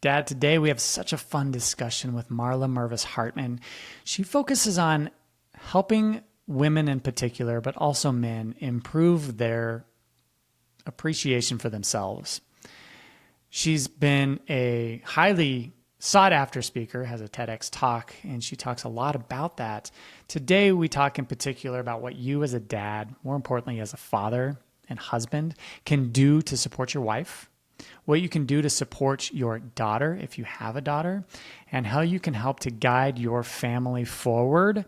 Dad, today we have such a fun discussion with Marla Mervis-Hartmann. She focuses on helping women in particular, but also men, improve their appreciation for themselves. She's been a highly sought-after speaker, has a TEDx talk, and she talks a lot about that. Today we talk in particular about what you as a dad, more importantly as a father and husband, can do to support your wife, what you can do to support your daughter if you have a daughter, and how you can help to guide your family forward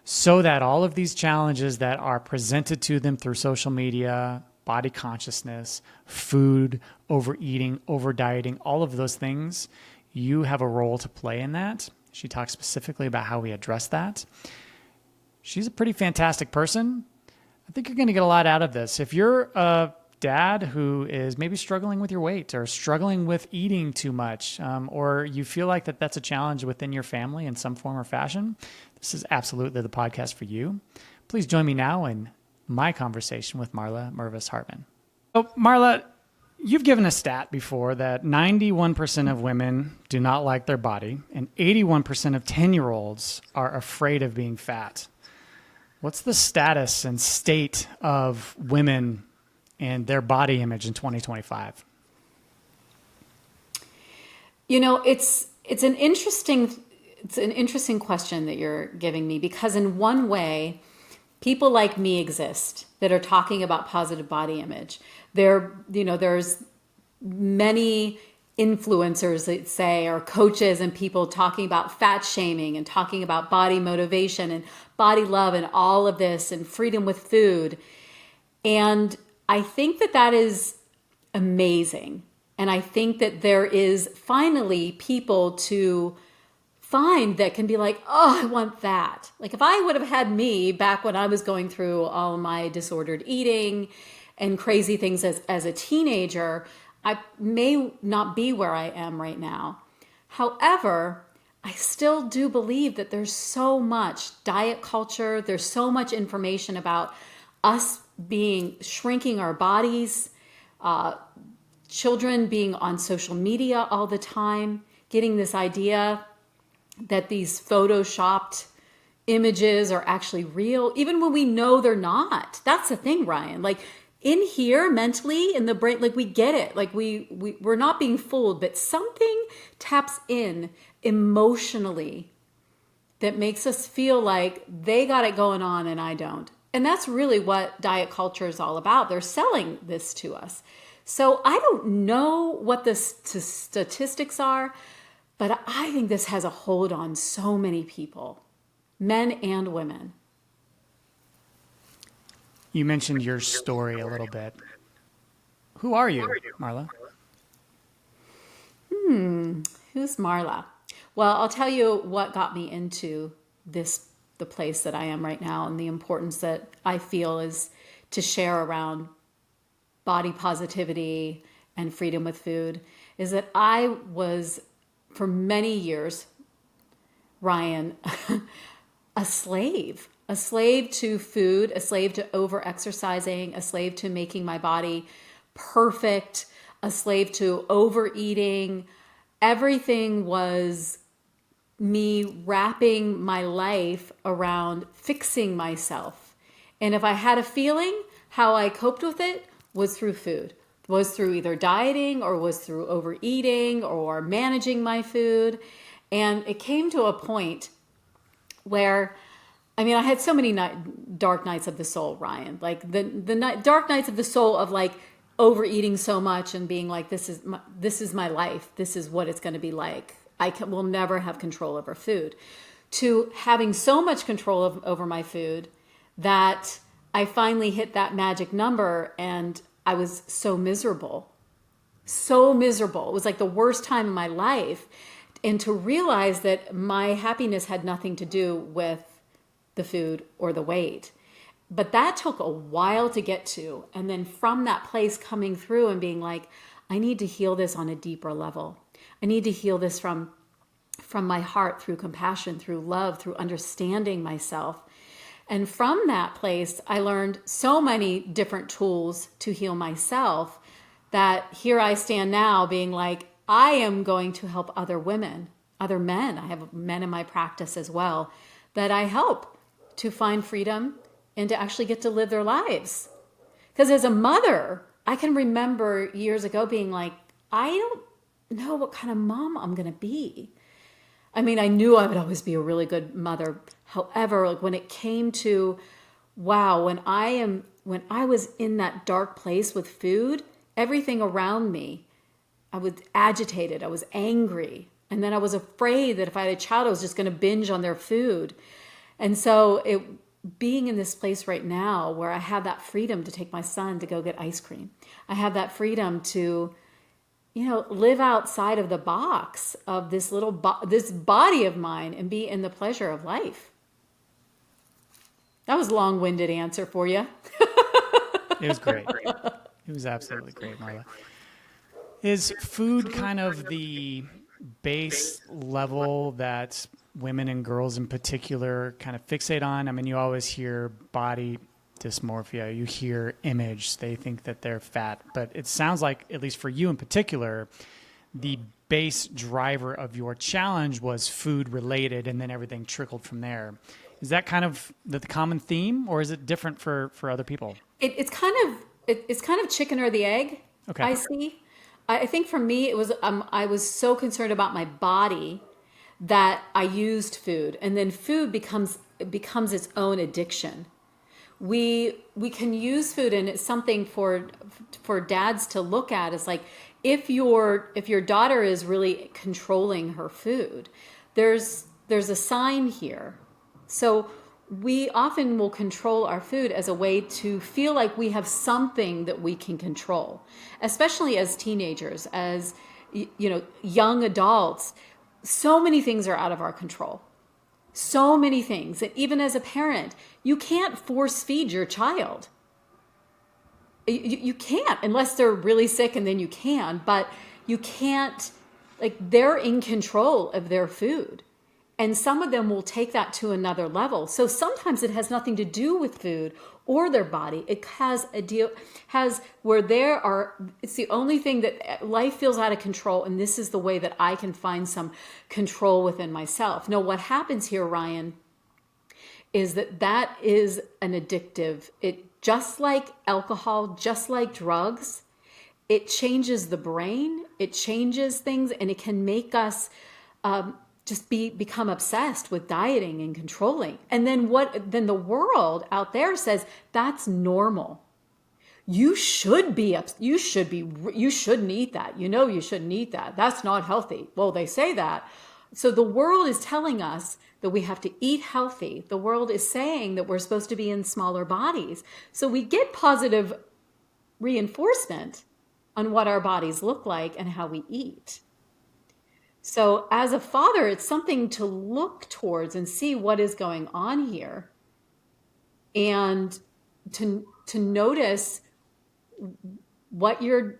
so that all of these challenges that are presented to them through social media, body consciousness, food, overeating, over-dieting, all of those things, you have a role to play in that. She talks specifically about how we address that. She's a pretty fantastic person. I think you're going to get a lot out of this. If you're a dad who is maybe struggling with your weight or struggling with eating too much, or you feel like that's a challenge within your family in some form or fashion, this is absolutely the podcast for you. Please join me now in my conversation with Marla Mervis-Hartmann. So, Marla, you've given a stat before that 91% of women do not like their body and 81% of 10-year-olds are afraid of being fat. What's the status and state of women and their body image in 2025? You know, it's an interesting question that you're giving me, because in one way, people like me exist that are talking about positive body image. There's many influencers that say, or coaches and people talking about fat shaming and talking about body motivation and body love and all of this and freedom with food. And I think that is amazing. And I think that there is finally people to find that can be like, oh, I want that. Like if I would have had me back when I was going through all my disordered eating and crazy things as a teenager, I may not be where I am right now. However, I still do believe that there's so much diet culture. There's so much information about us shrinking our bodies, children being on social media all the time, getting this idea that these photoshopped images are actually real, even when we know they're not. That's the thing, Ryan. Like in here, mentally, in the brain, like we get it. Like we're not being fooled, but something taps in emotionally that makes us feel like they got it going on and I don't. And that's really what diet culture is all about. They're selling this to us. So I don't know what the statistics are, but I think this has a hold on so many people, men and women. You mentioned your story a little bit. Who are you, Marla? Who's Marla? Well, I'll tell you what got me into the place that I am right now, and the importance that I feel is to share around body positivity and freedom with food, is that I was, for many years, Ryan, a slave to food, a slave to over-exercising, a slave to making my body perfect, a slave to overeating. Everything was me wrapping my life around fixing myself. And if I had a feeling, how I coped with it was through food. Was through either dieting or was through overeating or managing my food. And it came to a point where, I had so many dark nights of the soul, Ryan. Like the dark nights of the soul of like overeating so much and being like, this is my life. This is what it's going to be like. Will never have control over food. To having so much control over my food that I finally hit that magic number and I was so miserable. So miserable. It was like the worst time in my life. And to realize that my happiness had nothing to do with the food or the weight. But that took a while to get to. And then from that place coming through and being like, I need to heal this on a deeper level. I need to heal this from my heart, through compassion, through love, through understanding myself. And from that place, I learned so many different tools to heal myself that here I stand now being like, I am going to help other women, other men. I have men in my practice as well that I help to find freedom and to actually get to live their lives. Because as a mother, I can remember years ago being like, I don't know what kind of mom I'm going to be. I mean, I knew I would always be a really good mother. However, like when it came to, wow, when I was in that dark place with food, everything around me, I was agitated, I was angry. And then I was afraid that if I had a child, I was just going to binge on their food. And so being in this place right now where I have that freedom to take my son to go get ice cream. I have that freedom to, live outside of the box of this this body of mine and be in the pleasure of life. That was a long-winded answer for you. It was great. It was absolutely great, Marla. Is food kind of the base level that women and girls in particular kind of fixate on? I mean, you always hear body dysmorphia, you hear image, they think that they're fat, but it sounds like, at least for you in particular, the base driver of your challenge was food related and then everything trickled from there. Is that kind of the common theme, or is it different for other people? It's kind of chicken or the egg. Okay. I see. I think for me, it was I was so concerned about my body that I used food, and then food becomes its own addiction. We can use food, and it's something for dads to look at. It's like if your daughter is really controlling her food, there's a sign here. So we often will control our food as a way to feel like we have something that we can control, especially as teenagers, as young adults. So many things are out of our control. So many things. And even as a parent, you can't force feed your child. You can't, unless they're really sick, and then you can, but you can't, they're in control of their food. And some of them will take that to another level. So sometimes it has nothing to do with food or their body. It has it's the only thing that life feels out of control. And this is the way that I can find some control within myself. Now, what happens here, Ryan, is that is an addictive, just like alcohol, just like drugs, it changes the brain, it changes things, and it can make us, just become obsessed with dieting and controlling. And then the world out there says that's normal. You shouldn't eat that. You shouldn't eat that. That's not healthy. Well, they say that. So the world is telling us that we have to eat healthy. The world is saying that we're supposed to be in smaller bodies. So we get positive reinforcement on what our bodies look like and how we eat. So as a father, it's something to look towards and see what is going on here, and to notice how your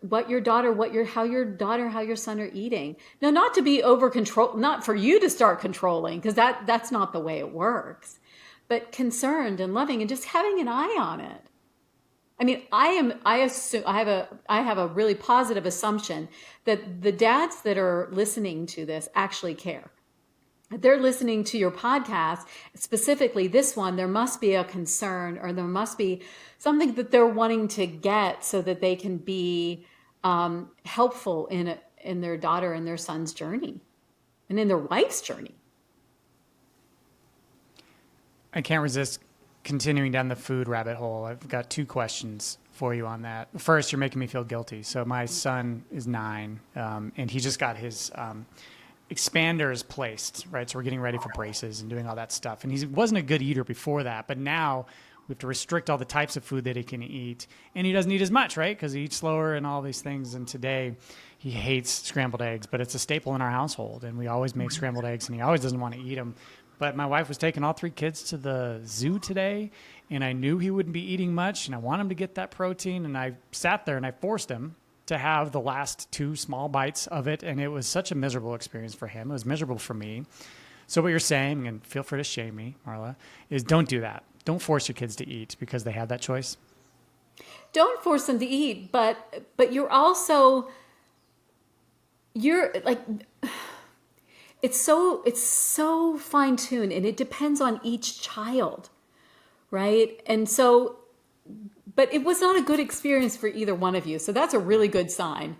son are eating. Now, not to be over control, not for you to start controlling, because that's not the way it works, but concerned and loving and just having an eye on it. I mean, I have a really positive assumption that the dads that are listening to this actually care. If they're listening to your podcast, specifically this one, there must be a concern, or there must be something that they're wanting to get so that they can be helpful in their daughter and their son's journey, and in their wife's journey. I can't resist continuing down the food rabbit hole. I've got two questions for you on that. First, you're making me feel guilty. So my son is 9, and he just got his expanders placed, right? So we're getting ready for braces and doing all that stuff. And he wasn't a good eater before that, but now we have to restrict all the types of food that he can eat. And he doesn't eat as much, right? Because he eats slower and all these things. And today he hates scrambled eggs, but it's a staple in our household. And we always make scrambled eggs, and he always doesn't want to eat them. But my wife was taking all 3 kids to the zoo today, and I knew he wouldn't be eating much, and I want him to get that protein. And I sat there and I forced him to have the last 2 small bites of it, and it was such a miserable experience for him. It was miserable for me. So what you're saying, and feel free to shame me, Marla, is don't do that. Don't force your kids to eat because they have that choice. Don't force them to eat, but you're also you're like, it's so fine tuned, and it depends on each child, right? And so, but it was not a good experience for either one of you. So that's a really good sign.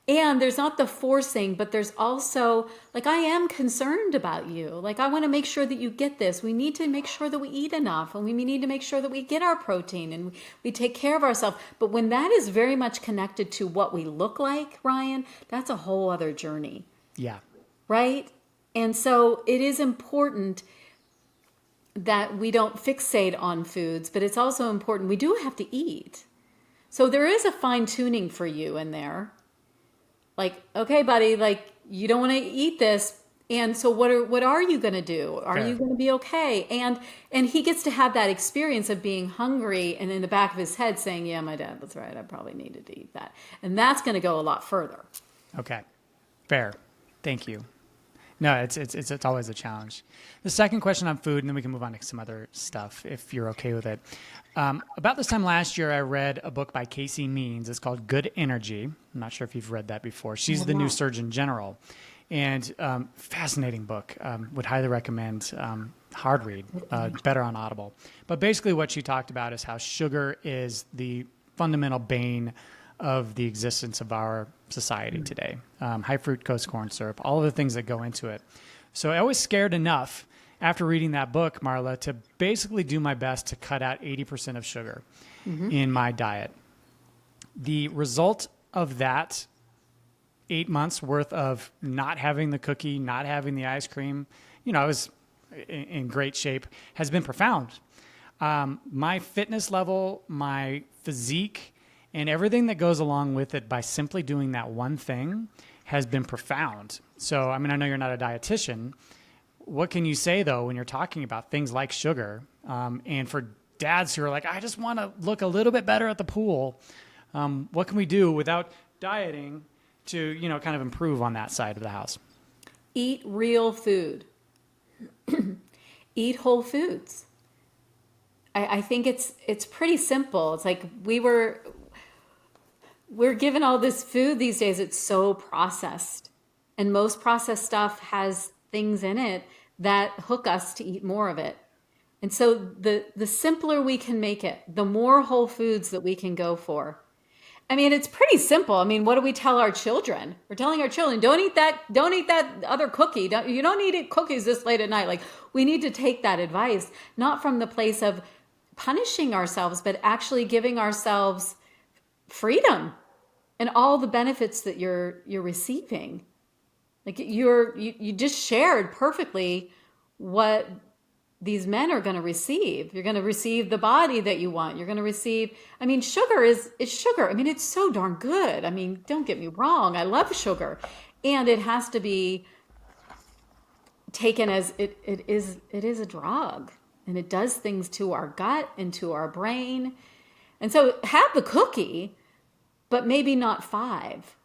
And there's not the forcing, but there's also, like, I am concerned about you. Like, I want to make sure that you get this. We need to make sure that we eat enough, and we need to make sure that we get our protein and we take care of ourselves. But when that is very much connected to what we look like, Ryan, that's a whole other journey. Yeah. Right? And so it is important that we don't fixate on foods, but it's also important we do have to eat. So there is a fine tuning for you in there. Like, okay, buddy, like, you don't want to eat this. And so what are you going to do? Are Fair. you going to be okay? And he gets to have that experience of being hungry and in the back of his head saying, yeah, my dad was right. I probably needed to eat that. And that's going to go a lot further. Okay. Fair. Thank you. No, it's always a challenge. The second question on food, and then we can move on to some other stuff if you're okay with it. About this time last year, I read a book by Casey Means. It's called Good Energy. I'm not sure if you've read that before. She's the new Surgeon General, and fascinating book. Would highly recommend. Hard read, better on Audible. But basically, what she talked about is how sugar is the fundamental bane of the existence of our society today. High fructose corn syrup, all of the things that go into it. So I was scared enough after reading that book, Marla, to basically do my best to cut out 80% of sugar in my diet. The result of that 8 months worth of not having the cookie, not having the ice cream, I was in great shape, has been profound. My fitness level, my physique, and everything that goes along with it by simply doing that one thing has been profound. So, I know you're not a dietitian. What can you say, though, when you're talking about things like sugar? And for dads who are like, I just want to look a little bit better at the pool, what can we do without dieting to, kind of improve on that side of the house? Eat real food. Eat whole foods. I think it's pretty simple. It's like we're given all this food these days. It's so processed, and most processed stuff has things in it that hook us to eat more of it. And so the simpler we can make it, the more whole foods that we can go for. It's pretty simple. What do we tell our children? We're telling our children, don't eat that other cookie. You don't need to eat cookies this late at night. Like, we need to take that advice, not from the place of punishing ourselves, but actually giving ourselves freedom and all the benefits that you're receiving. Like, you just shared perfectly what these men are going to receive. You're going to receive the body that you want. You're going to receive, sugar is sugar. It's so darn good. Don't get me wrong. I love sugar. And it has to be taken as it is a drug, and it does things to our gut and to our brain. And so have the cookie, but maybe not 5.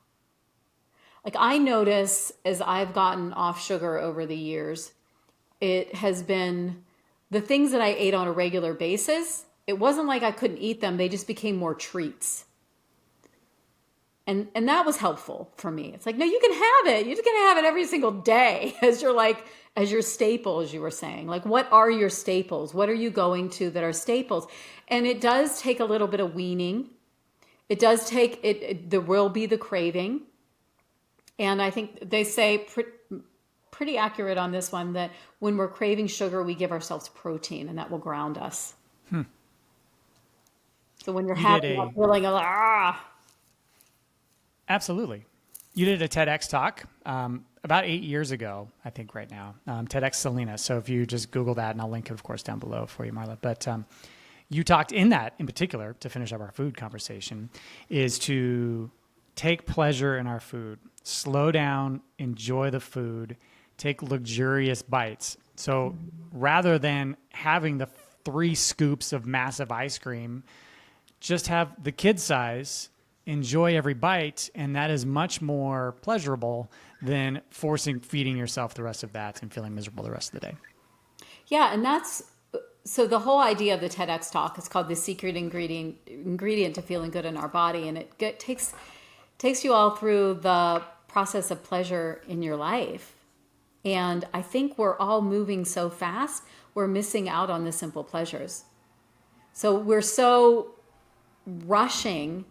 Like, I notice as I've gotten off sugar over the years, it has been the things that I ate on a regular basis. It wasn't like I couldn't eat them. They just became more treats. And that was helpful for me. It's like, no, you can have it. You're just going to have it every single day as your staple, as you were saying. Like, what are your staples? What are you going to that are staples? And it does take a little bit of weaning. It does take, there will be the craving. And I think they say pretty accurate on this one that when we're craving sugar, we give ourselves protein, and that will ground us. So when you're happy, not feeling Absolutely. You did a TEDx talk about 8 years ago, I think right now, TEDx Salinas. So if you just Google that, and I'll link it, of course, down below for you, Marla. But you talked in that, in particular, to finish up our food conversation, is to take pleasure in our food, slow down, enjoy the food, take luxurious bites. So rather than having the 3 scoops of massive ice cream, just have the kid size, enjoy every bite, and that is much more pleasurable than feeding yourself the rest of that and feeling miserable the rest of the day. Yeah, and so the whole idea of the TEDx talk is called the secret ingredient to feeling good in our body, and it takes takes you all through the process of pleasure in your life. And I think we're all moving so fast, we're missing out on the simple pleasures. So we're so rushing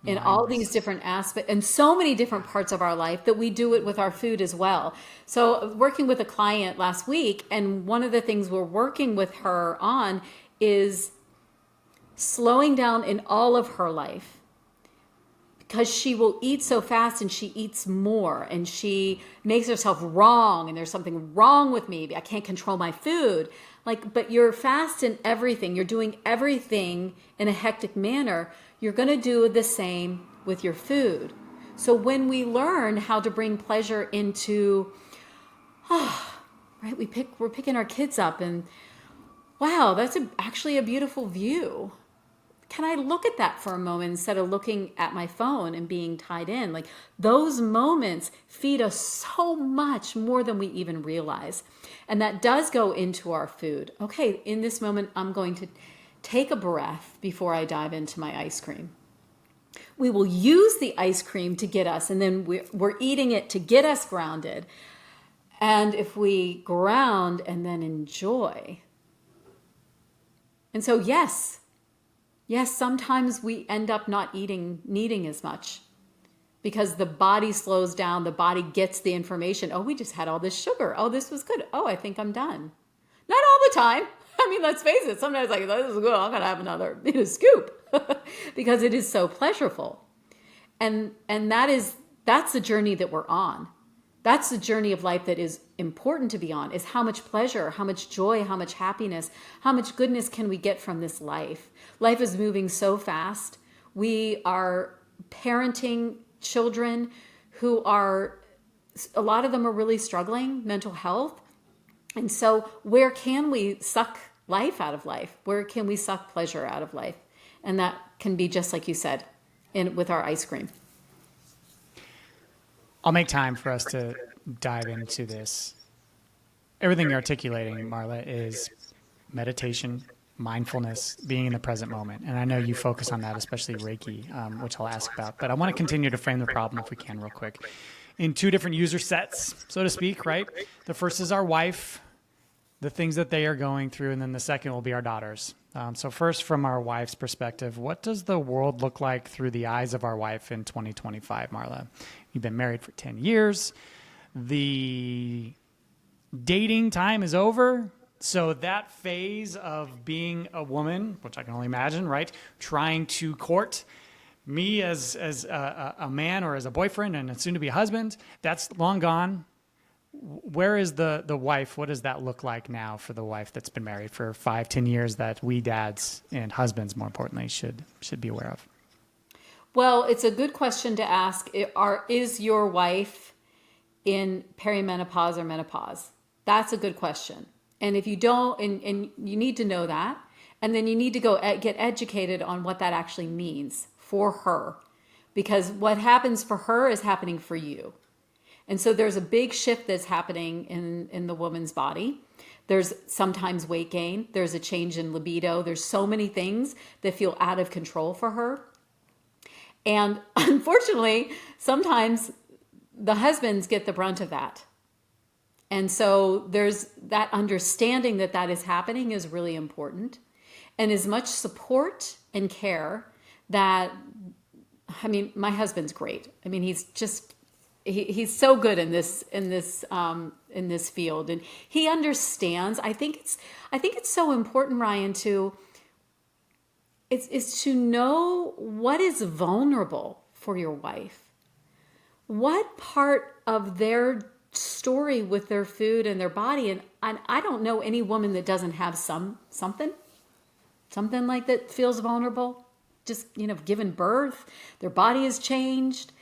in all these different aspects and so many different parts of our life that we do it with our food as well. So working with a client last week, and one of the things we're working with her on is slowing down in all of her life, because she will eat so fast and she eats more and she makes herself wrong, and there's something wrong with me. I can't control my food. Like, but you're fast in everything. You're doing everything in a hectic manner. You're going to do the same with your food. So when we learn how to bring pleasure into, right, we're picking our kids up and wow, that's actually a beautiful view. Can I look at that for a moment instead of looking at my phone and being tied in? Like, those moments feed us so much more than we even realize. And that does go into our food. Okay, in this moment, I'm going to take a breath before I dive into my ice cream. We will use the ice cream to get us, and then we're eating it to get us grounded. And if we ground and then enjoy. And so, yes, sometimes we end up not needing as much because the body slows down. The body gets the information. Oh, we just had all this sugar. Oh, this was good. Oh, I think I'm done. Not all the time. I mean, let's face it. Sometimes like, this is good. I'm going to have another scoop because it is so pleasurable. And that's the journey that we're on. That's the journey of life that is important to be on, is how much pleasure, how much joy, how much happiness, how much goodness can we get from this life? Life is moving so fast. We are parenting children who a lot of them are really struggling, mental health. And so where can we suck life out of life? Where can we suck pleasure out of life? And that can be just like you said, with our ice cream. I'll make time for us to dive into this. Everything you're articulating, Marla, is meditation, mindfulness, being in the present moment. And I know you focus on that, especially Reiki, which I'll ask about. But I want to continue to frame the problem, if we can, real quick, in two different user sets, so to speak, right? The first is our wife, the things that they are going through, and then the second will be our daughters. So first, from our wife's perspective, what does the world look like through the eyes of our wife in 2025, Marla? You've been married for 10 years. The dating time is over. So that phase of being a woman, which I can only imagine, right? Trying to court me as a man or as a boyfriend and a soon-to-be husband, that's long gone. Where is the wife? What does that look like now for the wife that's been married for 5-10 years that we dads and husbands, more importantly, should be aware of? Well, it's a good question to ask. Is your wife in perimenopause or menopause? That's a good question. And if you don't, and you need to know that, and then you need to go get educated on what that actually means for her, because what happens for her is happening for you. And so there's a big shift that's happening in the woman's body. There's sometimes weight gain. There's a change in libido. There's so many things that feel out of control for her. And unfortunately, sometimes the husbands get the brunt of that. And so there's that understanding that is happening is really important. And as much support and care that, I mean, my husband's great. I mean, he's so good in this field, and he understands. I think it's so important, Ryan, is to know what is vulnerable for your wife. What part of their story with their food and their body, and I don't know any woman that doesn't have something like that feels vulnerable. Just, given birth, their body has changed.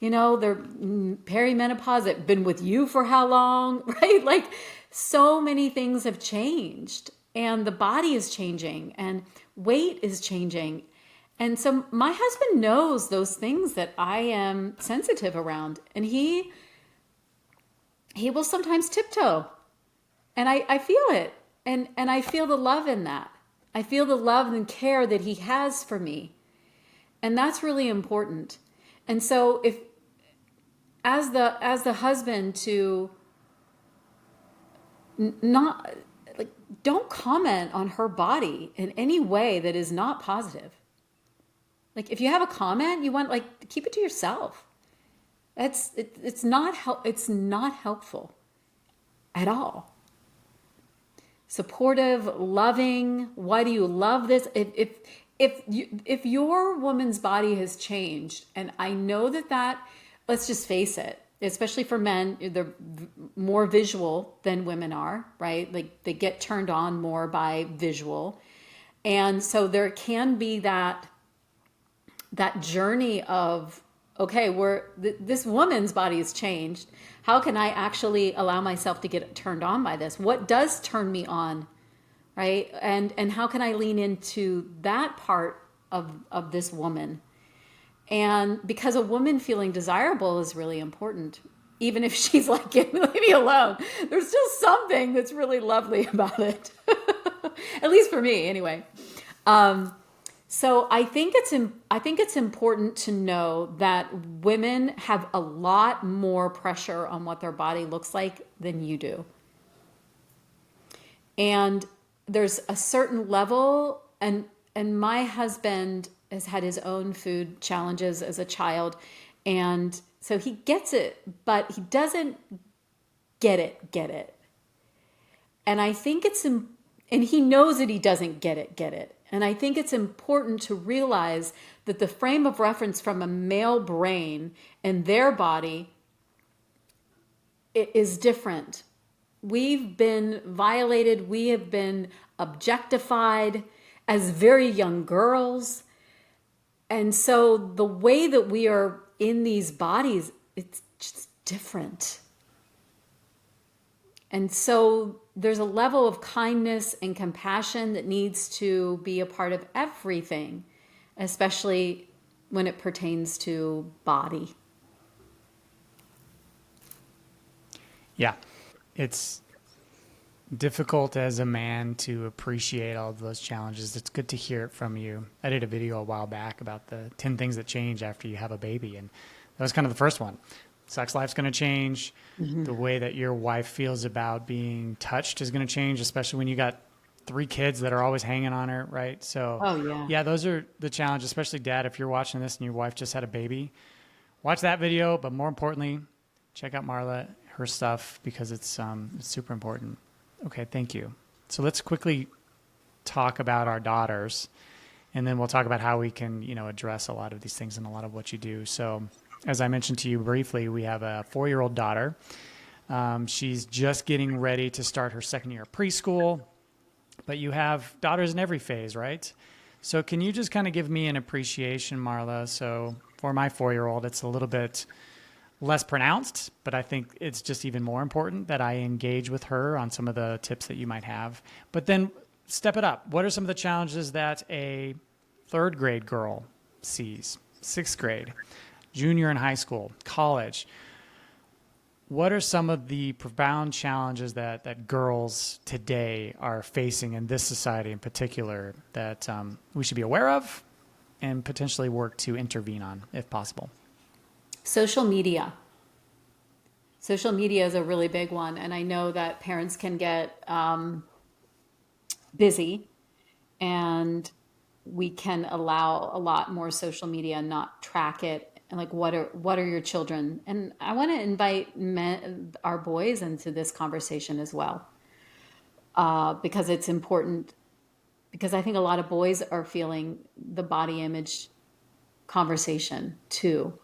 They're perimenopause, they've been with you for how long, right? Like, so many things have changed, and the body is changing, and weight is changing. And so my husband knows those things that I am sensitive around, and he will sometimes tiptoe, and I feel it, and I feel the love in that. I feel the love and care that he has for me, and that's really important. And so if as the husband to not like don't comment on her body in any way that is not positive. Like if you have a comment, you want like keep it to yourself. It's not helpful at all. Supportive, loving. Why do you love this? If your woman's body has changed, and I know that let's just face it, especially for men, they're more visual than women are, right? Like they get turned on more by visual, and so there can be that journey of, okay, this woman's body has changed. How can I actually allow myself to get turned on by this? What does turn me on, right? And how can I lean into that part of this woman? And because a woman feeling desirable is really important, even if she's like, leave me alone. There's still something that's really lovely about it. At least for me, anyway. So I think it's important to know that women have a lot more pressure on what their body looks like than you do. And there's a certain level, and my husband has had his own food challenges as a child, and so he gets it, but he doesn't get it. And I think and he knows that he doesn't get it. And I think it's important to realize that the frame of reference from a male brain and their body is different. We've been violated. We have been objectified as very young girls. And so the way that we are in these bodies, it's just different. And so there's a level of kindness and compassion that needs to be a part of everything, especially when it pertains to body. Yeah, it's difficult as a man to appreciate all of those challenges. It's good to hear it from you. I did a video a while back about the 10 things that change after you have a baby, and that was kind of the first one. Sex life's going to change. Mm-hmm. The way that your wife feels about being touched is going to change, especially when you got 3 kids that are always hanging on her, right? So, yeah, those are the challenges, especially dad, if you're watching this and your wife just had a baby, watch that video. But more importantly, check out Marla, her stuff, because it's super important. Okay, thank you. So let's quickly talk about our daughters, and then we'll talk about how we can, address a lot of these things and a lot of what you do. So as I mentioned to you briefly, we have a 4-year-old daughter. She's just getting ready to start her second year of preschool, but you have daughters in every phase, right? So can you just kind of give me an appreciation, Marla? So for my 4-year-old, it's a little bit less pronounced, but I think it's just even more important that I engage with her on some of the tips that you might have. But then step it up. What are some of the challenges that a 3rd grade girl sees, 6th grade, junior in high school, college? What are some of the profound challenges that girls today are facing in this society in particular that we should be aware of and potentially work to intervene on if possible? Social media. Social media is a really big one. And I know that parents can get busy, and we can allow a lot more social media and not track it. And like, what are your children? And I want to invite our boys into this conversation as well, because it's important. Because I think a lot of boys are feeling the body image conversation too.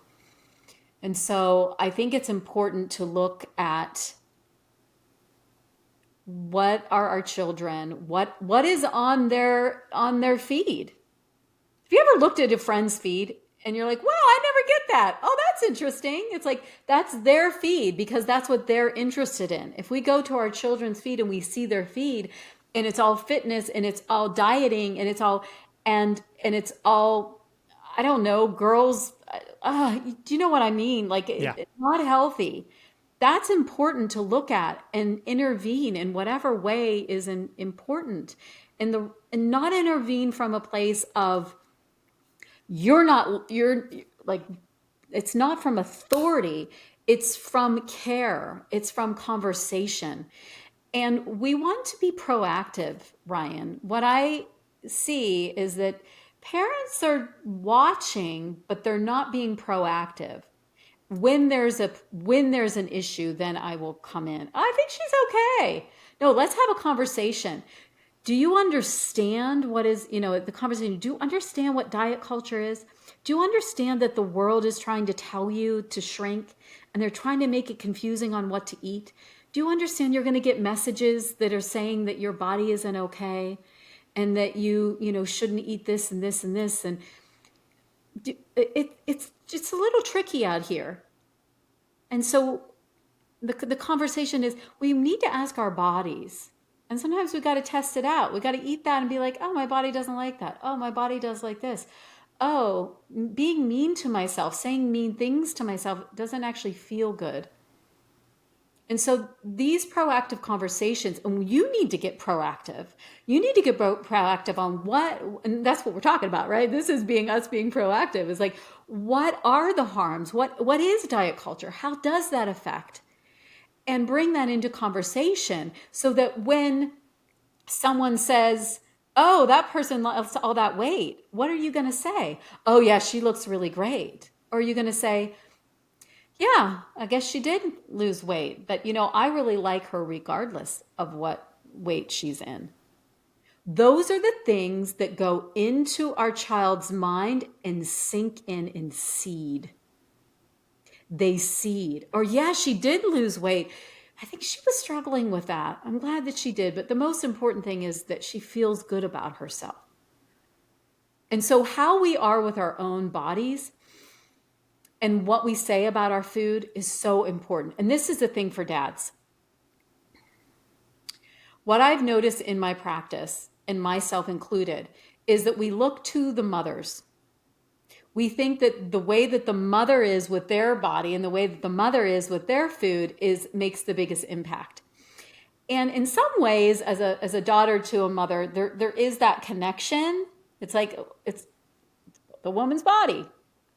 And so I think it's important to look at what are our children, what is on their feed. Have you ever looked at a friend's feed and you're like, wow, I never get that. Oh, that's interesting. It's like, that's their feed because that's what they're interested in. If we go to our children's feed and we see their feed and it's all fitness and it's all dieting and it's all, and it's all, I don't know, girls, do you know what I mean? Like, Yeah. It's not healthy. That's important to look at and intervene in whatever way is important. And not intervene from a place of, you're like It's not from authority. It's from care. It's from conversation. And we want to be proactive, Ryan. What I see is that parents are watching, but they're not being proactive. When there's an issue, then I will come in. I think she's okay. No, let's have a conversation. Do you understand what is, the conversation? Do you understand what diet culture is? Do you understand that the world is trying to tell you to shrink and they're trying to make it confusing on what to eat? Do you understand you're going to get messages that are saying that your body isn't okay and that you shouldn't eat this and this and this? And it's just a little tricky out here. And so the conversation is, we need to ask our bodies. And sometimes we got to test it out. We got to eat that and be like, oh, my body doesn't like that. Oh, my body does like this. Oh, being mean to myself, saying mean things to myself doesn't actually feel good. And so these proactive conversations, and you need to get proactive. You need to get proactive on what, and that's what we're talking about, right? This is us being proactive. It's like, what are the harms? What is diet culture? How does that affect? And bring that into conversation so that when someone says, oh, that person lost all that weight, what are you going to say? Oh, yeah, she looks really great. Or are you going to say, yeah, I guess she did lose weight, but I really like her regardless of what weight she's in. Those are the things that go into our child's mind and sink in and seed. They seed. Or yeah, she did lose weight. I think she was struggling with that. I'm glad that she did, but the most important thing is that she feels good about herself. And so how we are with our own bodies and what we say about our food is so important. And this is the thing for dads. What I've noticed in my practice, and myself included, is that we look to the mothers. We think that the way that the mother is with their body and the way that the mother is with their food makes the biggest impact. And in some ways, as a daughter to a mother, there is that connection. It's like it's the woman's body.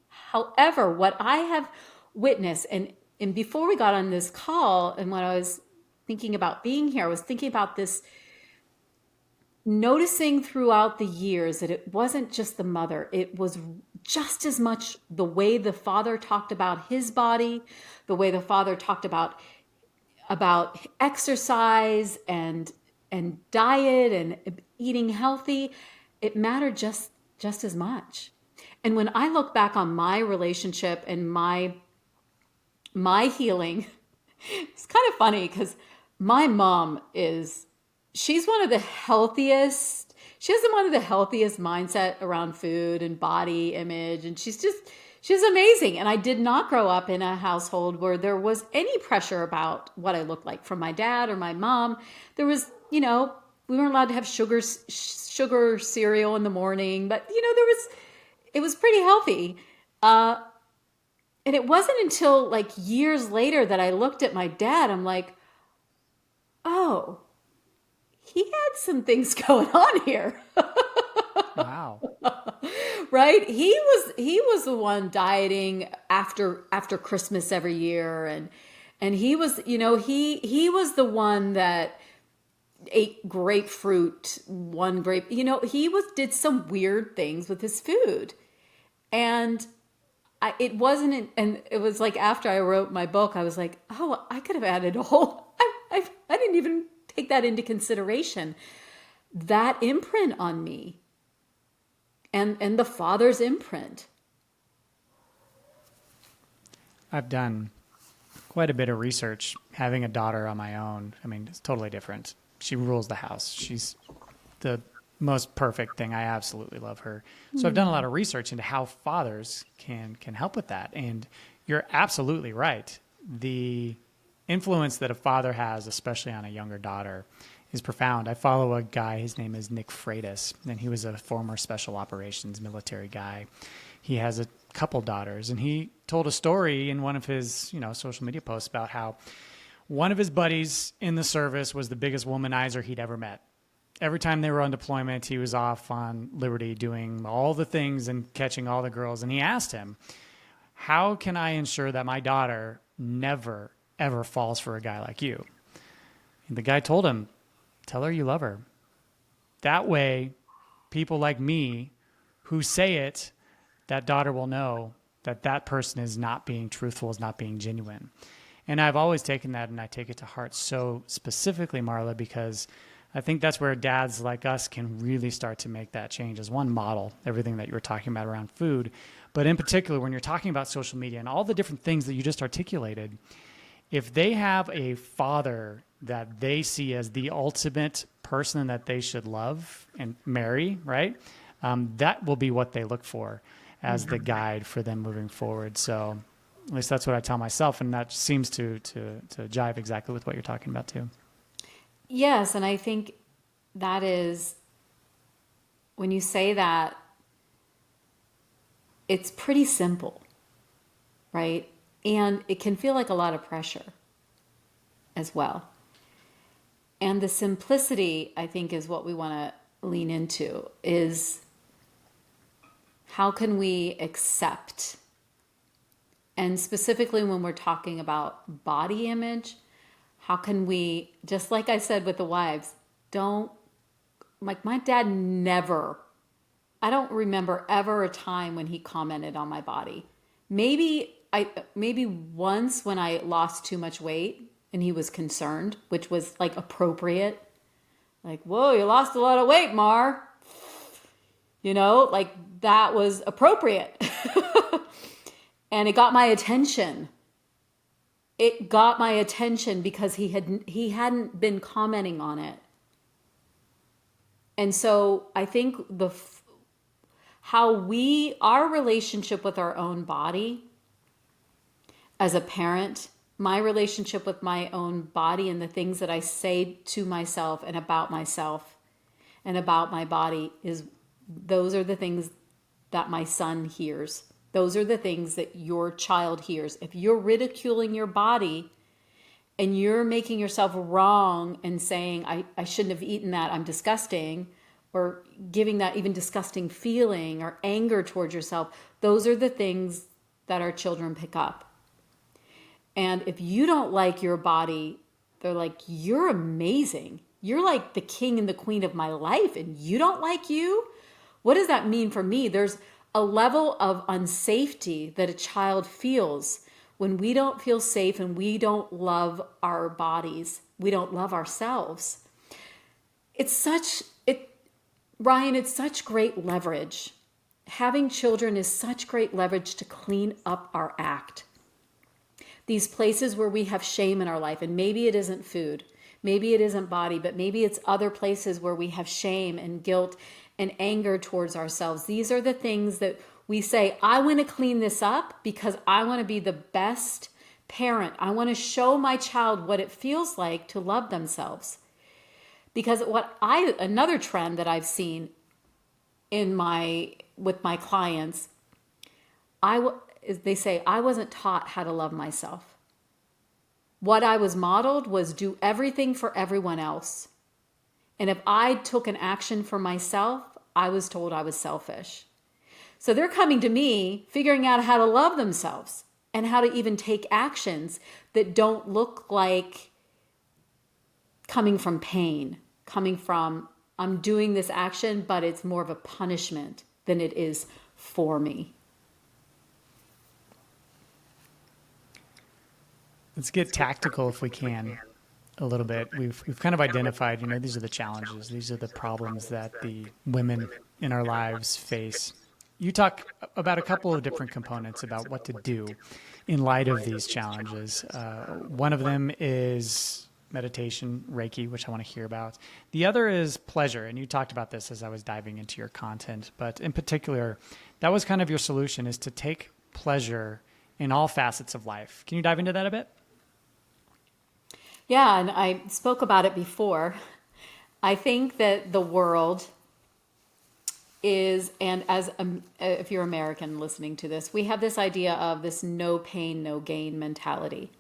However, what I have witnessed, and before we got on this call, and when I was thinking about being here, I was thinking about this, noticing throughout the years that it wasn't just the mother. It was just as much the way the father talked about his body, the way the father talked about exercise and diet and eating healthy. It mattered just as much. And when I look back on my relationship and my healing, it's kind of funny because my mom she's one of the healthiest. She has one of the healthiest mindset around food and body image. And she's amazing. And I did not grow up in a household where there was any pressure about what I looked like from my dad or my mom. There was, we weren't allowed to have sugar cereal in the morning, but it was pretty healthy. And it wasn't until like years later that I looked at my dad. I'm like, oh, he had some things going on here. Wow. Right? He was the one dieting after Christmas every year. And he was, he was the one that ate grapefruit, one grape, did some weird things with his food. And it wasn't, and it was like after I wrote my book, I was like, oh, I could have added a whole, I didn't even take that into consideration. That imprint on me and the father's imprint. I've done quite a bit of research having a daughter on my own. I mean, it's totally different. She rules the house. She's the most perfect thing. I absolutely love her. So I've done a lot of research into how fathers can help with that. And you're absolutely right. The influence that a father has, especially on a younger daughter, is profound. I follow a guy, his name is Nick Freitas, and he was a former special operations military guy. He has a couple daughters, and he told a story in one of his, social media posts about how one of his buddies in the service was the biggest womanizer he'd ever met. Every time they were on deployment, he was off on liberty doing all the things and catching all the girls. And he asked him, How can I ensure that my daughter never, ever falls for a guy like you? And the guy told him, tell her you love her. That way, people like me who say it, that daughter will know that that person is not being truthful, is not being genuine. And I've always taken that, and I take it to heart so specifically, Marla, because I think that's where dads like us can really start to make that change as one model, everything that you were talking about around food. But in particular, when you're talking about social media and all the different things that you just articulated, if they have a father that they see as the ultimate person that they should love and marry, right? That will be what they look for as the guide for them moving forward. So at least that's what I tell myself. And that seems to jive exactly with what you're talking about too. Yes, and I think that is, when you say that, it's pretty simple, right? And it can feel like a lot of pressure as well. And the simplicity, I think, is what we want to lean into, is how can we accept? And specifically when we're talking about body image, how can we, just like I said with the wives, like my dad never, I don't remember ever a time when he commented on my body. Maybe once when I lost too much weight and he was concerned, which was like appropriate. Like, whoa, you lost a lot of weight, Mar. Like that was appropriate. And it got my attention. It got my attention because he hadn't been commenting on it. And so I think our relationship with our own body as a parent, my relationship with my own body and the things that I say to myself and about myself and about my body, those are the things that my son hears. Those are the things that your child hears. If you're ridiculing your body and you're making yourself wrong and saying, I shouldn't have eaten that, I'm disgusting, or giving that even disgusting feeling or anger towards yourself, those are the things that our children pick up. And if you don't like your body, they're like, you're amazing. You're like the king and the queen of my life, and you don't like you? What does that mean for me? There's a level of unsafety that a child feels when we don't feel safe and we don't love our bodies. We don't love ourselves. Ryan, it's such great leverage. Having children is such great leverage to clean up our act. These places where we have shame in our life, and maybe it isn't food, maybe it isn't body, but maybe it's other places where we have shame and guilt and anger towards ourselves. These are the things that we say, I want to clean this up because I want to be the best parent. I want to show my child what it feels like to love themselves. Because another trend that I've seen with my clients, they say, I wasn't taught how to love myself. What I was modeled was do everything for everyone else. And if I took an action for myself, I was told I was selfish. So they're coming to me, figuring out how to love themselves and how to even take actions that don't look like coming from pain, coming from, I'm doing this action, but it's more of a punishment than it is for me. Let's get tactical if we can a little bit. We've kind of identified, these are the challenges. These are the problems that the women in our lives face. You talk about a couple of different components about what to do in light of these challenges. One of them is meditation, Reiki, which I want to hear about. The other is pleasure. And you talked about this as I was diving into your content. But in particular, that was kind of your solution, is to take pleasure in all facets of life. Can you dive into that a bit? Yeah, and I spoke about it before. I think that the world is, and if you're American listening to this, we have this idea of this no pain, no gain mentality.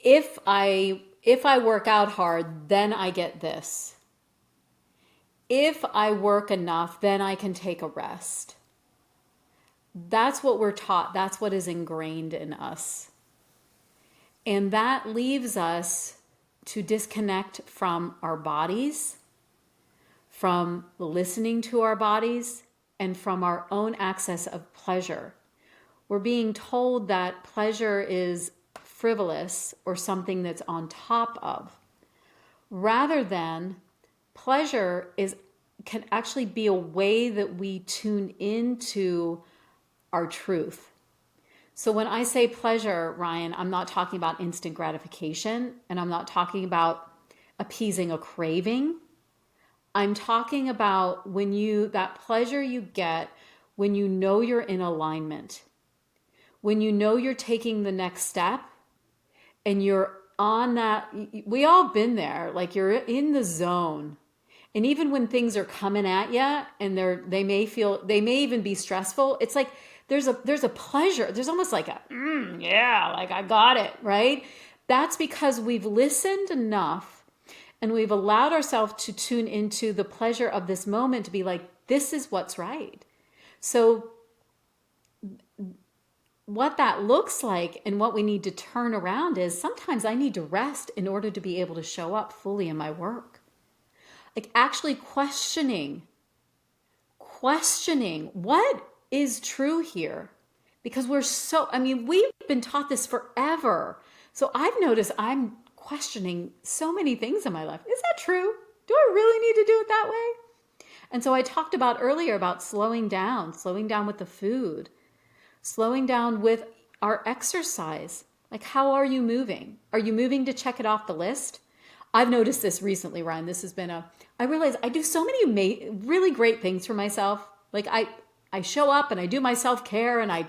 If I work out hard, then I get this. If I work enough, then I can take a rest. That's what we're taught. That's what is ingrained in us. And that leaves us to disconnect from our bodies, from listening to our bodies, and from our own access of pleasure. We're being told that pleasure is frivolous or something that's on top of, rather than pleasure can actually be a way that we tune into our truth. So when I say pleasure, Ryan, I'm not talking about instant gratification, and I'm not talking about appeasing a craving. I'm talking about that pleasure you get when you know you're in alignment, when you know you're taking the next step and you're on that. We all been there, like you're in the zone. And even when things are coming at you and they may even be stressful, it's like there's a pleasure. There's almost like yeah, like I got it, right? That's because we've listened enough and we've allowed ourselves to tune into the pleasure of this moment to be like, this is what's right. So what that looks like and what we need to turn around is sometimes I need to rest in order to be able to show up fully in my work. Like actually questioning what is true here. Because we've been taught this forever. So I've noticed I'm questioning so many things in my life. Is that true? Do I really need to do it that way? And so I talked about earlier about slowing down with the food, slowing down with our exercise. Like, how are you moving? Are you moving to check it off the list? I've noticed this recently, Ryan. I realize I do so many really great things for myself. Like I show up and I do my self-care and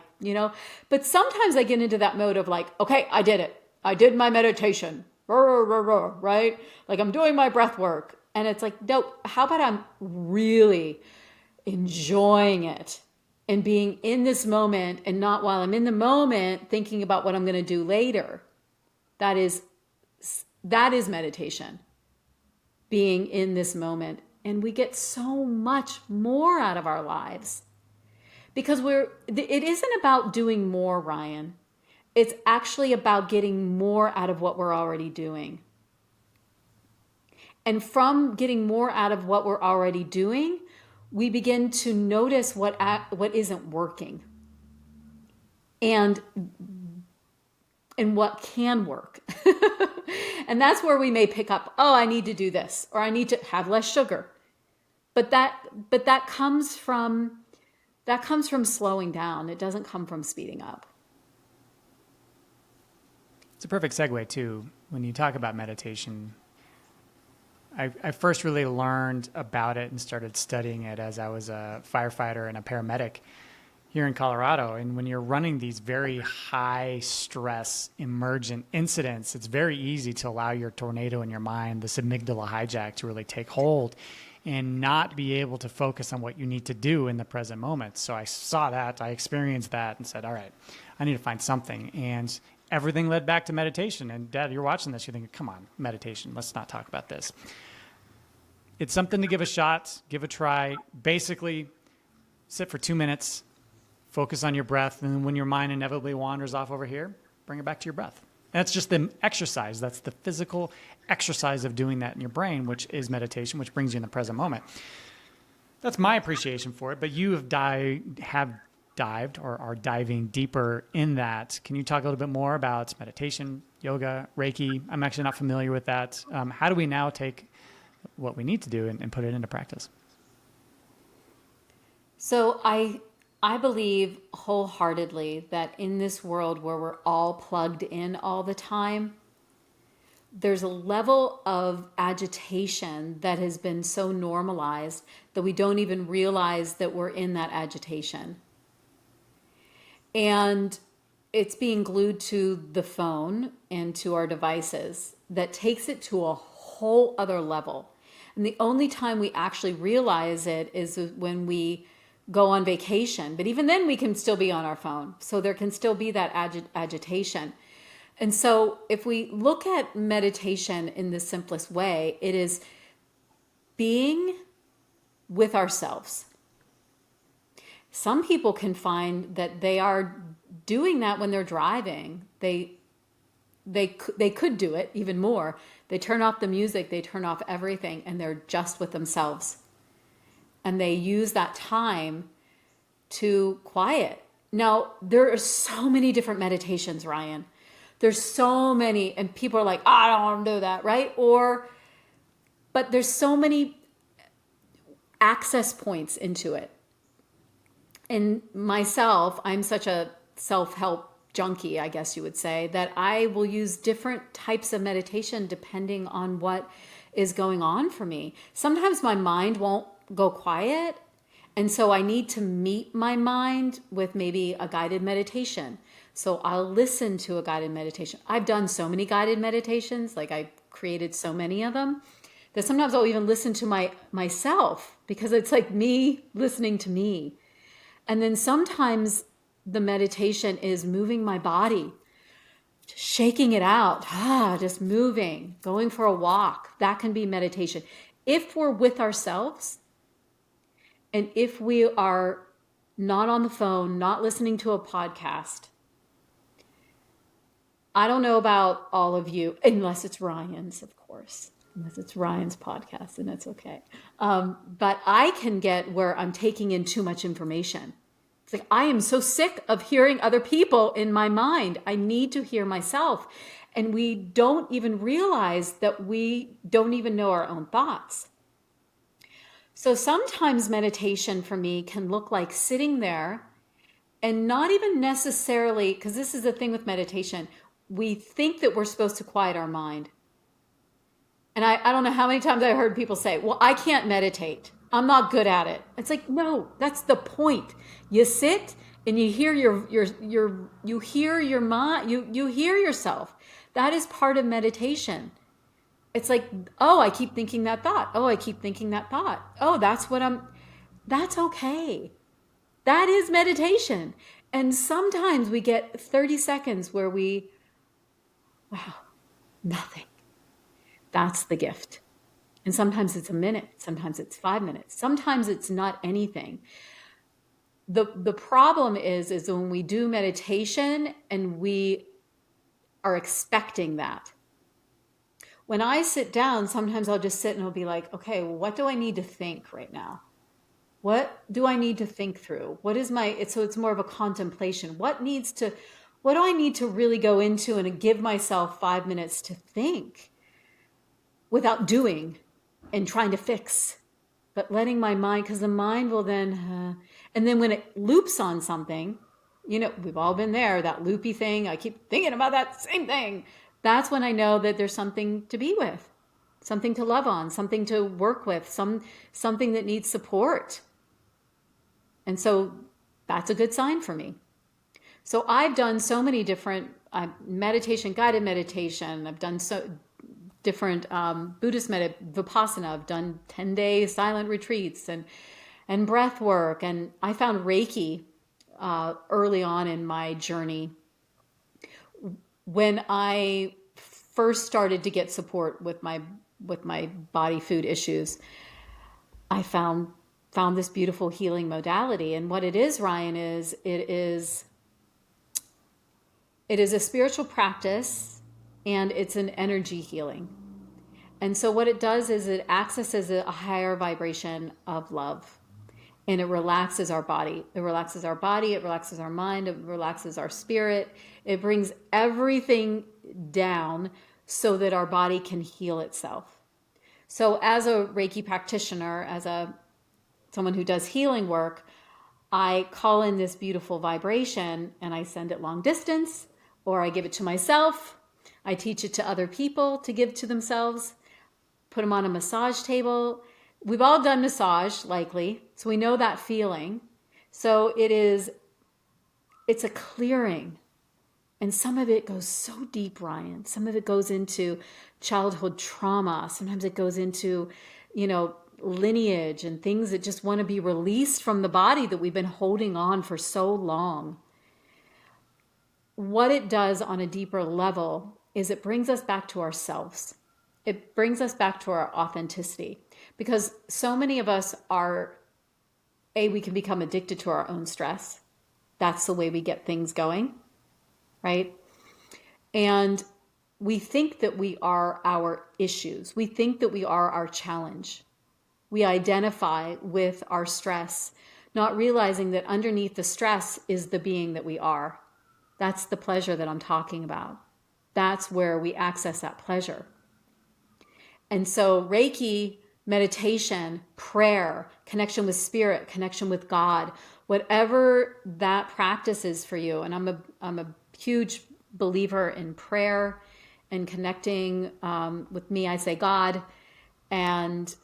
but sometimes I get into that mode of like, okay, I did it. I did my meditation, right? Like I'm doing my breath work. And it's like, no, how about I'm really enjoying it and being in this moment and not while I'm in the moment thinking about what I'm going to do later. That is meditation, being in this moment. And we get so much more out of our lives because it isn't about doing more, Ryan. It's actually about getting more out of what we're already doing. And from getting more out of what we're already doing, we begin to notice what isn't working and what can work. And that's where we may pick up, oh, I need to do this, or I need to have less sugar. But that comes from slowing down. It doesn't come from speeding up. It's a perfect segue too. When you talk about meditation, I first really learned about it and started studying it as I was a firefighter and a paramedic here in Colorado. And when you're running these very high stress emergent incidents, it's very easy to allow your tornado in your mind, this amygdala hijack, to really take hold and not be able to focus on what you need to do in the present moment. So I saw that, I experienced that and said, all right, I need to find something. And everything led back to meditation. And Dad, you're watching this, you're thinking, come on, meditation, let's not talk about this. It's something to give a shot, give a try. Basically, sit for 2 minutes, focus on your breath, and when your mind inevitably wanders off over here, bring it back to your breath. And that's just the exercise. That's the physical exercise of doing that in your brain, which is meditation, which brings you in the present moment. That's my appreciation for it, but you have dived or are diving deeper in that. Can you talk a little bit more about meditation, yoga, Reiki? I'm actually not familiar with that. How do we now take what we need to do and put it into practice? So I believe wholeheartedly that in this world where we're all plugged in all the time, there's a level of agitation that has been so normalized that we don't even realize that we're in that agitation. And it's being glued to the phone and to our devices that takes it to a whole other level. And the only time we actually realize it is when we go on vacation. But even then we can still be on our phone. So there can still be that agitation. And so if we look at meditation in the simplest way, it is being with ourselves. Some people can find that they are doing that when they're driving. They could do it even more. They turn off the music, they turn off everything, and they're just with themselves. And they use that time to quiet. Now, there are so many different meditations, Ryan. There's so many, and people are like, I don't want to do that, right? But there's so many access points into it. And myself, I'm such a self-help junkie, I guess you would say, that I will use different types of meditation depending on what is going on for me. Sometimes my mind won't go quiet, and so I need to meet my mind with maybe a guided meditation. So I'll listen to a guided meditation. I've done so many guided meditations, like I created so many of them, that sometimes I'll even listen to myself, because it's like me listening to me. And then sometimes the meditation is moving my body, shaking it out, just moving, going for a walk. That can be meditation. If we're with ourselves, and if we are not on the phone, not listening to a podcast, I don't know about all of you, unless it's Ryan's, of course. Unless it's Ryan's podcast, and it's okay. But I can get where I'm taking in too much information. It's like, I am so sick of hearing other people in my mind. I need to hear myself. And we don't even realize that we don't even know our own thoughts. So sometimes meditation for me can look like sitting there and not even necessarily, because this is the thing with meditation, we think that we're supposed to quiet our mind. And I don't know how many times I heard people say, well, I can't meditate. I'm not good at it. It's like, no, that's the point. You sit and you hear you hear your mind, you hear yourself. That is part of meditation. It's like, oh, I keep thinking that thought. Oh, I keep thinking that thought. Oh, that's okay. That is meditation. And sometimes we get 30 seconds where wow, nothing. That's the gift. And sometimes it's a minute, sometimes it's 5 minutes, sometimes it's not anything. The problem is when we do meditation and we are expecting that. When I sit down, sometimes I'll just sit and I'll be like, okay, well, what do I need to think right now? What do I need to think through? So it's more of a contemplation. What do I need to really go into and give myself 5 minutes to think without doing and trying to fix, but letting my mind, because the mind will then, and then when it loops on something, we've all been there, that loopy thing, I keep thinking about that same thing. That's when I know that there's something to be with, something to love on, something to work with, something that needs support. And so that's a good sign for me. So I've done so many different meditation, guided meditation. I've done so different Buddhist Vipassana. I've done 10-day silent retreats and breath work. And I found Reiki early on in my journey. When I first started to get support with my body food issues, I found this beautiful healing modality. And what it is, Ryan, is it is a spiritual practice, and it's an energy healing. And so what it does is it accesses a higher vibration of love, and it relaxes our body. It relaxes our body, it relaxes our mind, it relaxes our spirit. It brings everything down so that our body can heal itself. So as a Reiki practitioner, someone who does healing work, I call in this beautiful vibration and I send it long distance, or I give it to myself. I teach it to other people to give to themselves, put them on a massage table. We've all done massage, likely, so we know that feeling. So it's a clearing. And some of it goes so deep, Ryan. Some of it goes into childhood trauma. Sometimes it goes into, lineage and things that just want to be released from the body that we've been holding on for so long. What it does on a deeper level is it brings us back to ourselves. It brings us back to our authenticity, because so many of us are we can become addicted to our own stress. That's the way we get things going, right? And we think that we are our issues. We think that we are our challenge. We identify with our stress, not realizing that underneath the stress is the being that we are. That's the pleasure that I'm talking about. That's where we access that pleasure. And so Reiki, meditation, prayer, connection with spirit, connection with God, whatever that practice is for you. And I'm a huge believer in prayer and connecting with me. I say God, and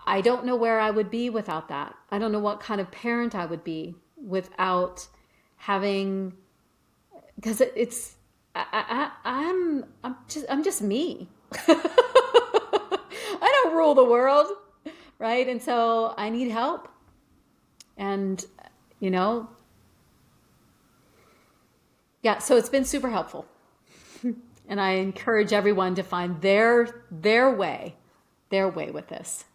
I don't know where I would be without that. I don't know what kind of parent I would be without having, because I'm just me. I don't rule the world, right? And so I need help. And, so it's been super helpful. And I encourage everyone to find their way with this.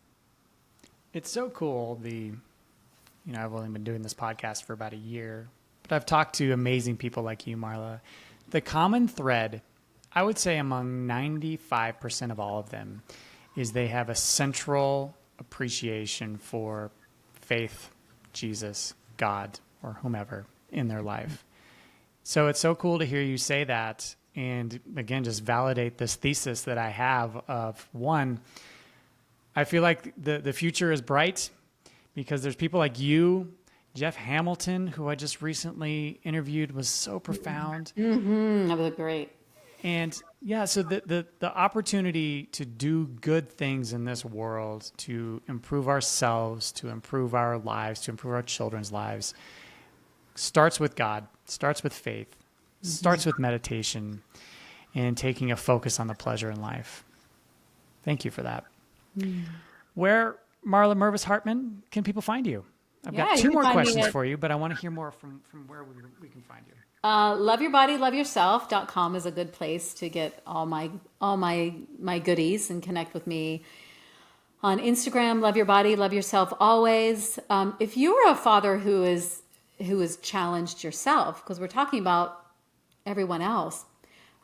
It's so cool. I've only been doing this podcast for about a year, but I've talked to amazing people like you, Marla. The common thread, I would say among 95% of all of them, is they have a central appreciation for faith, Jesus, God, or whomever in their life. So it's so cool to hear you say that. And again, just validate this thesis that I have of, one, I feel like the future is bright because there's people like you, Jeff Hamilton, who I just recently interviewed, was so profound. Mm-hmm. That was great. And yeah, so the opportunity to do good things in this world, to improve ourselves, to improve our lives, to improve our children's lives, starts with God, starts with faith, starts with meditation, and taking a focus on the pleasure in life. Thank you for that. Where, Marla Mervis-Hartmann, can people find you? I've got two more questions for you, but I want to hear more from where we can find you. Loveyourbodyloveyourself.com is a good place to get all my goodies and connect with me. On Instagram, Love Your Body, Love Yourself Always. If you're a father who is challenged yourself, because we're talking about everyone else.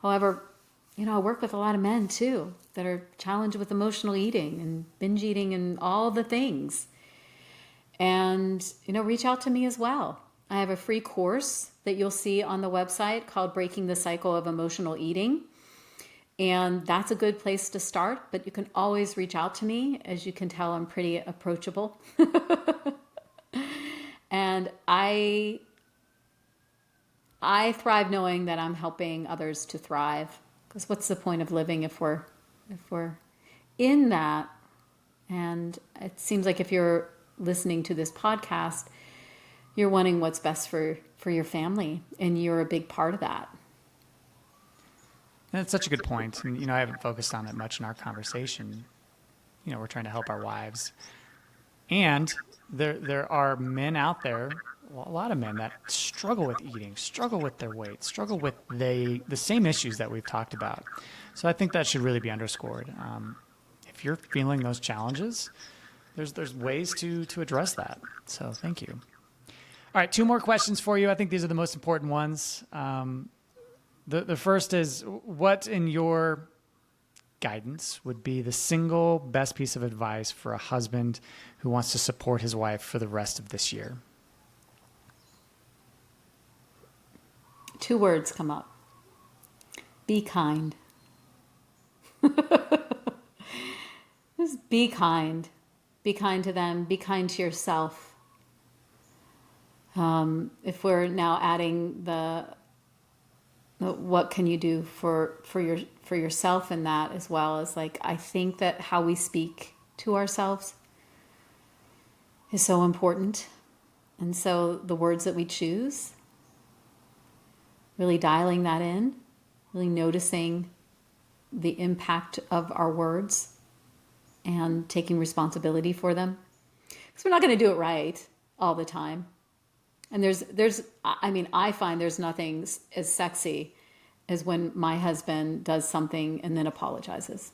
However, I work with a lot of men too that are challenged with emotional eating and binge eating and all the things. And, reach out to me as well. I have a free course that you'll see on the website called Breaking the Cycle of Emotional Eating. And that's a good place to start, but you can always reach out to me. As you can tell, I'm pretty approachable. And I thrive knowing that I'm helping others to thrive. Because what's the point of living if we're in that? And it seems like if you're listening to this podcast, you're wanting what's best for your family, and you're a big part of that. And that's such a good point. And, I haven't focused on it much in our conversation. We're trying to help our wives. And there are men out there, a lot of men that struggle with eating, struggle with their weight, struggle with the same issues that we've talked about. So I think that should really be underscored. If you're feeling those challenges, there's ways to address that. So thank you. All right, two more questions for you. I think these are the most important ones. The first is, what in your guidance would be the single best piece of advice for a husband who wants to support his wife for the rest of this year? Two words come up. Be kind. Just be kind. Be kind to them. Be kind to yourself. If we're now adding the what can you do for yourself in that, as well as, like, I think that how we speak to ourselves is so important. And so the words that we choose, really dialing that in, really noticing the impact of our words and taking responsibility for them. Because we're not going to do it right all the time. And I find there's nothing as sexy as when my husband does something and then apologizes.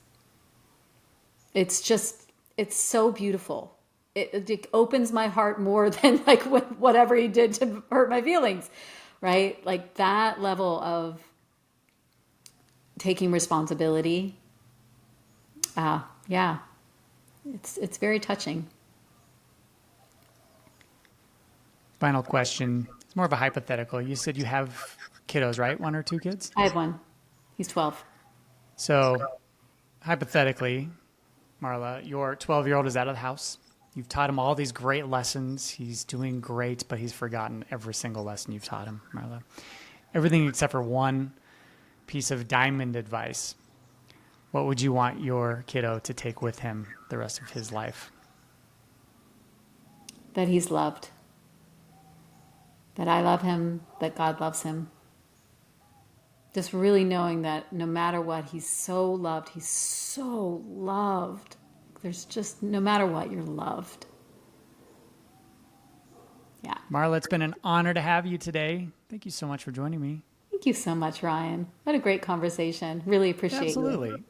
It's so beautiful. it opens my heart more than like whatever he did to hurt my feelings, right? Like that level of taking responsibility. Yeah, it's very touching. Final question. It's more of a hypothetical. You said you have kiddos, right? 1 or 2 kids? I have one. He's 12. So hypothetically, Marla, your 12-year-old is out of the house. You've taught him all these great lessons. He's doing great, but he's forgotten every single lesson you've taught him, Marla. Everything except for one piece of diamond advice. What would you want your kiddo to take with him the rest of his life? That he's loved. That I love him, that God loves him. Just really knowing that no matter what, he's so loved. He's so loved. There's just, no matter what, you're loved. Yeah. Marla, it's been an honor to have you today. Thank you so much for joining me. Thank you so much, Ryan. What a great conversation. Really appreciate it. Absolutely.